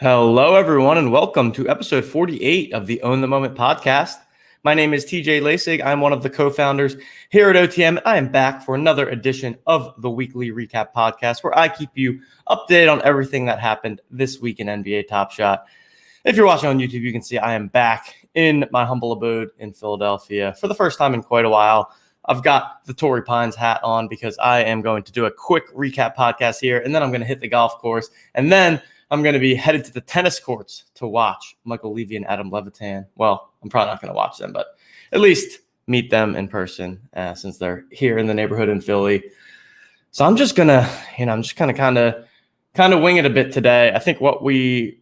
Hello, everyone, and welcome to episode 48 of the Own the Moment podcast. My name is TJ Laessig. I'm one of the co-founders here at OTM. I am back for another edition of the weekly recap podcast where I keep you updated on everything that happened this week in NBA Top Shot. If you're watching on YouTube, you can see I am back in my humble abode in Philadelphia for the first time in quite a while. I've got the Torrey Pines hat on because I am going to do a quick recap podcast here, and then I'm going to hit the golf course, and then I'm going to be headed to the tennis courts to watch Michael Levy and Adam Levitan. Well, I'm probably not going to watch them, but at least meet them in person since they're here in the neighborhood in Philly. So I'm just going to, I'm just kind of wing it a bit today. I think what the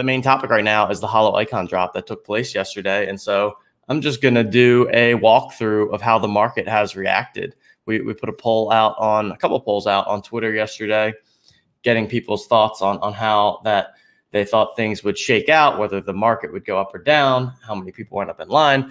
main topic right now is the Holo Icon drop that took place yesterday. And so I'm just going to do a walkthrough of how the market has reacted. We put a couple polls out on Twitter yesterday, getting people's thoughts on how that they thought things would shake out, whether the market would go up or down, how many people went up in line.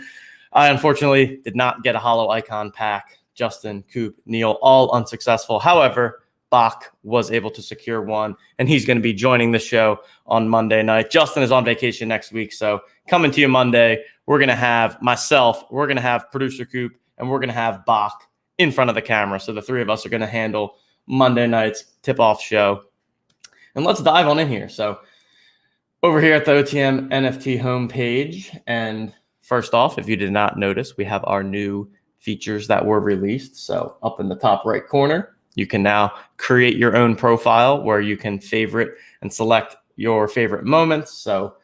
I unfortunately did not get a Holo Icon pack. Justin, Coop, Neil, all unsuccessful. However, Bach was able to secure one, and he's going to be joining the show on Monday night. Justin is on vacation next week, so coming to you Monday, we're going to have myself, we're going to have producer Coop, and we're going to have Bach in front of the camera. So the three of us are going to handle Monday night's tip-off show. And let's dive on in here. So over here at the OTM NFT homepage, and first off, if you did not notice, we have our new features that were released. So up in the top right corner, you can now create your own profile where you can favorite and select your favorite moments. So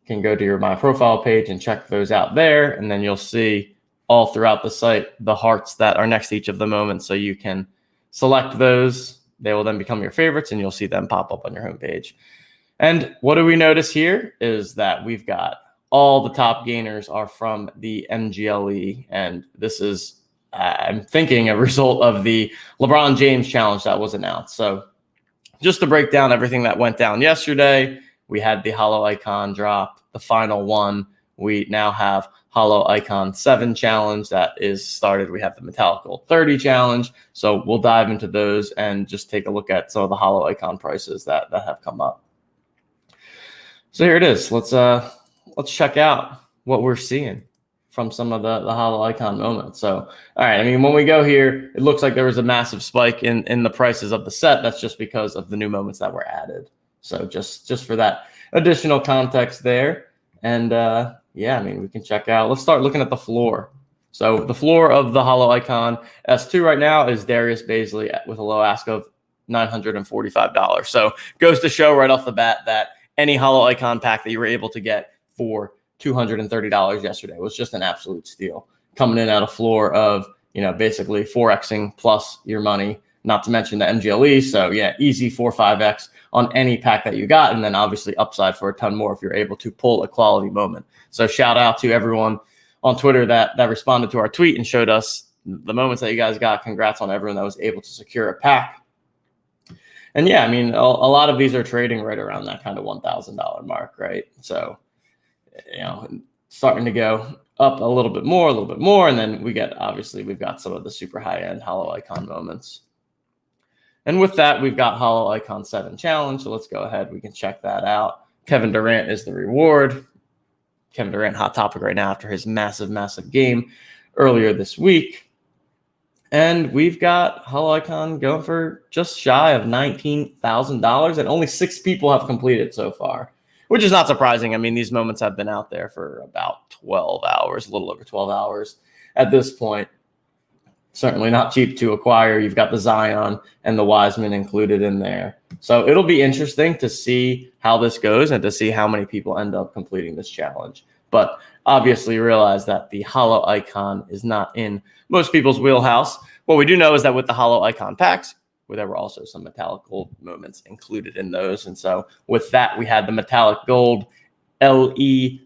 you can go to your My Profile page and check those out there. And then you'll see all throughout the site the hearts that are next to each of the moments. So you can select those. They will then become your favorites, and you'll see them pop up on your homepage. And what do we notice here is that we've got all the top gainers are from the MGLE, and this is, I'm thinking, a result of the LeBron James challenge that was announced. So just to break down everything that went down yesterday, we had the Holo Icon drop, the final one. We now have Holo Icon 7 challenge that is started. We have the Metallic Gold 30 challenge. So we'll dive into those and just take a look at some of the Holo Icon prices that have come up. So here it is. Let's check out what we're seeing from some of the Holo Icon moments. So, all right. I mean, when we go here, it looks like there was a massive spike in the prices of the set. That's just because of the new moments that were added. So just for that additional context there. And yeah, I mean, we can check out. Let's start looking at the floor. So the floor of the Holo Icon S2 right now is Darius Baisley with a low ask of $945. So goes to show right off the bat that any Holo Icon pack that you were able to get for $230 yesterday was just an absolute steal. Coming in at a floor of, basically 4xing plus your money, not to mention the MGLE. So yeah, easy 4 or 5x on any pack that you got. And then obviously upside for a ton more if you're able to pull a quality moment. So shout out to everyone on Twitter that responded to our tweet and showed us the moments that you guys got. Congrats on everyone that was able to secure a pack. And yeah, I mean, a lot of these are trading right around that kind of $1,000 mark, right? So, starting to go up a little bit more. And then we've got some of the super high-end Holo Icon moments. And with that, we've got Holo Icon 7 challenge. So let's go ahead. We can check that out. Kevin Durant is the reward. Kevin Durant, hot topic right now after his massive game earlier this week. And we've got Holo Icon going for just shy of $19,000, and only 6 people have completed so far, which is not surprising. I mean, these moments have been out there for about 12 hours, a little over 12 hours at this point. Certainly not cheap to acquire. You've got the Zion and the Wiseman included in there. So it'll be interesting to see how this goes and to see how many people end up completing this challenge. But obviously realize that the Holo Icon is not in most people's wheelhouse. What we do know is that with the Holo Icon packs, there were also some metallic gold moments included in those. And so with that, we had the metallic gold LE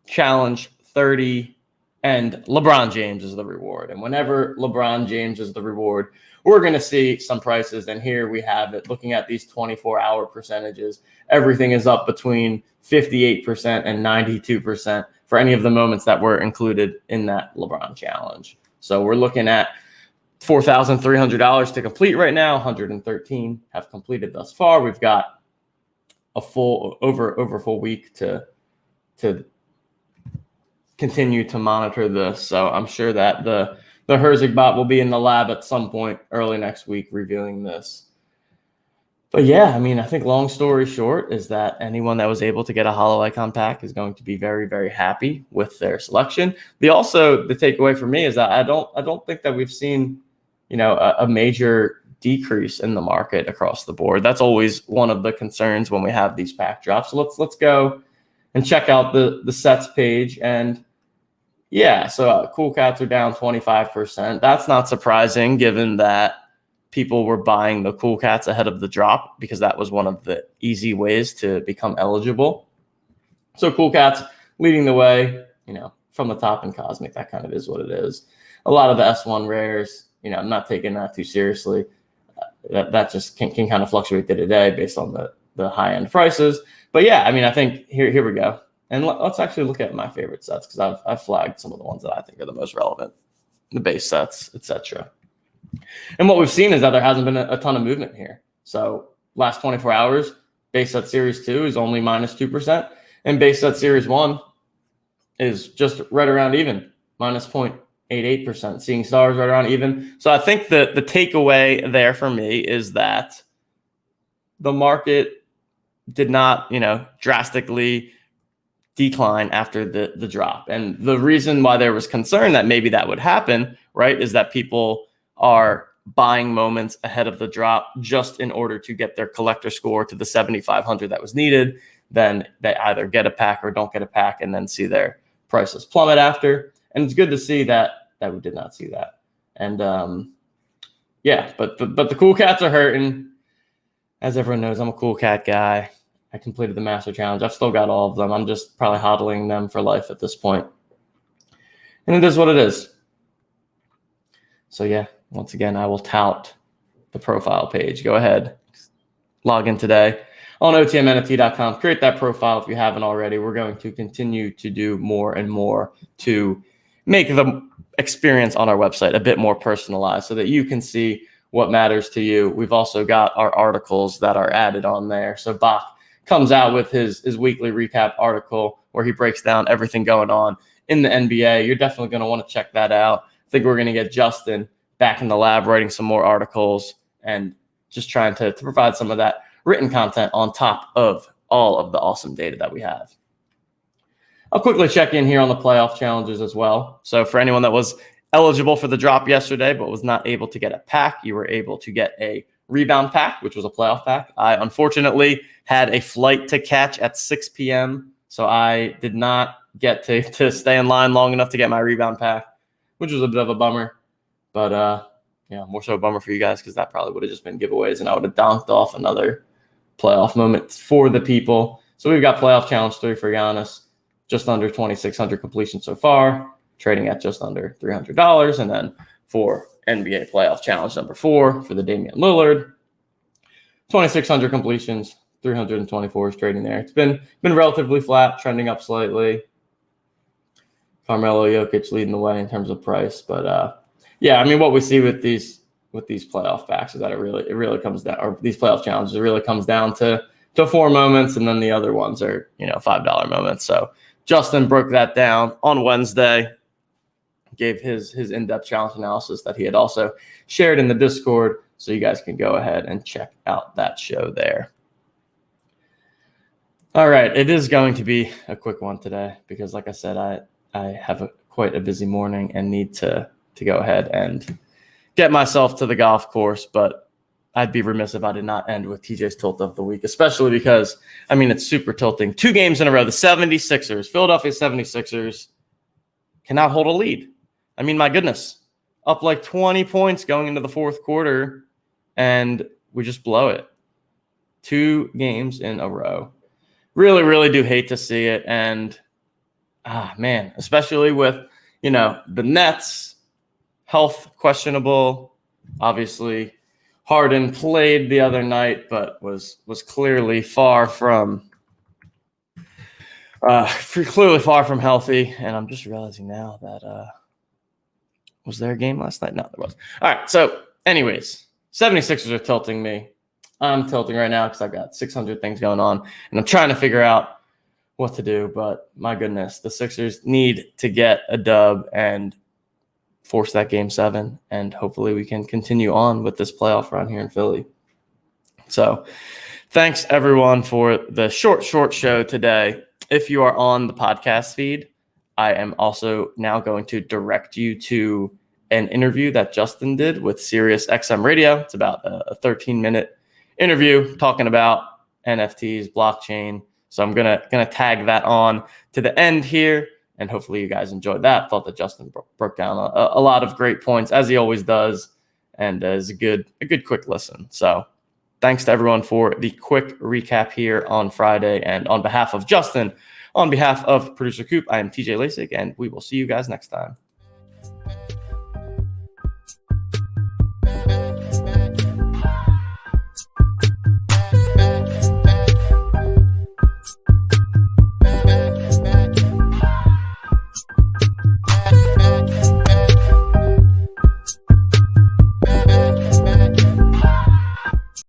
challenge 30. And LeBron James is the reward. And whenever LeBron James is the reward, we're going to see some prices. And here we have it. Looking at these 24-hour percentages, everything is up between 58% and 92% for any of the moments that were included in that LeBron challenge. So we're looking at $4,300 to complete right now. 113 have completed thus far. We've got a full over a full week to continue to monitor this. So I'm sure that the Herzig bot will be in the lab at some point early next week reviewing this. But yeah, I mean, I think long story short is that anyone that was able to get a Holo Icon pack is going to be very, very happy with their selection. The takeaway for me is that I don't think that we've seen, a major decrease in the market across the board. That's always one of the concerns when we have these pack drops. So let's go and check out the sets page. And yeah, so Cool Cats are down 25%. That's not surprising given that people were buying the Cool Cats ahead of the drop because that was one of the easy ways to become eligible. So Cool Cats leading the way, from the top in Cosmic. That kind of is what it is. A lot of the S1 rares, I'm not taking that too seriously. That just can kind of fluctuate day to day based on the high end prices. But yeah, I mean, I think here we go. And let's actually look at my favorite sets because I've flagged some of the ones that I think are the most relevant, the base sets, etc. And what we've seen is that there hasn't been a ton of movement here. So last 24 hours, base set series 2 is only minus 2%, and base set series 1 is just right around even, minus 0.88%. Seeing stars right around even. So I think the takeaway there for me is that the market did not, drastically decline after the drop. And the reason why there was concern that maybe that would happen, right, is that people are buying moments ahead of the drop just in order to get their collector score to the 7,500 that was needed. Then they either get a pack or don't get a pack and then see their prices plummet after. And it's good to see that we did not see that. And yeah, but the Cool Cats are hurting. As everyone knows, I'm a Cool Cat guy. I completed the Master Challenge. I've still got all of them. I'm just probably hodling them for life at this point. And it is what it is. So yeah, once again, I will tout the profile page. Go ahead, log in today on otmnft.com. Create that profile if you haven't already. We're going to continue to do more and more to make the experience on our website a bit more personalized so that you can see what matters to you. We've also got our articles that are added on there. So Bach comes out with his weekly recap article where he breaks down everything going on in the NBA. You're definitely going to want to check that out. I think we're going to get Justin back in the lab writing some more articles and just trying to provide some of that written content on top of all of the awesome data that we have. I'll quickly check in here on the playoff challenges as well. So for anyone that was eligible for the drop yesterday but was not able to get a pack, you were able to get a rebound pack, which was a playoff pack. I unfortunately had a flight to catch at 6 p.m., so I did not get to stay in line long enough to get my rebound pack, which was a bit of a bummer. But yeah, more so a bummer for you guys because that probably would have just been giveaways and I would have donked off another playoff moment for the people. So we've got playoff challenge 3 for Giannis, just under 2,600 completions so far, trading at just under $300. And then for NBA playoff challenge number 4 for the Damian Lillard, 2,600 completions, 324 is trading there. It's been relatively flat, trending up slightly. Carmelo Jokic leading the way in terms of price, but yeah, I mean, what we see with these playoff packs is that it really comes down, or these playoff challenges, it really comes down to 4 moments, and then the other ones are $5 moments. So Justin broke that down on Wednesday, gave his in-depth challenge analysis that he had also shared in the Discord, so you guys can go ahead and check out that show there. All right, it is going to be a quick one today because, like I said, I have quite a busy morning and need to go ahead and get myself to the golf course, but I'd be remiss if I did not end with TJ's tilt of the week, especially because, I mean, it's super tilting. 2 games in a row, the 76ers, Philadelphia 76ers, cannot hold a lead. I mean, my goodness, up like 20 points going into the fourth quarter, and we just blow it. 2 games in a row. Really, really do hate to see it, and, man, especially with, the Nets, health questionable. Obviously, Harden played the other night, but was clearly far from healthy. And I'm just realizing now that was there a game last night? No, there wasn't. All right. So, anyways, 76ers are tilting me. I'm tilting right now because I've got 600 things going on, and I'm trying to figure out what to do. But my goodness, the Sixers need to get a dub and force that Game 7, and hopefully we can continue on with this playoff run here in Philly. So thanks, everyone, for the short show today. If you are on the podcast feed, I am also now going to direct you to an interview that Justin did with Sirius XM Radio. It's about a 13-minute interview talking about NFTs, blockchain. So I'm gonna tag that on to the end here, and hopefully you guys enjoyed that. Thought that Justin broke down a lot of great points, as he always does, and is a good quick listen. So thanks to everyone for the quick recap here on Friday. And on behalf of Justin, on behalf of producer Coop, I am TJ Laessig, and we will see you guys next time.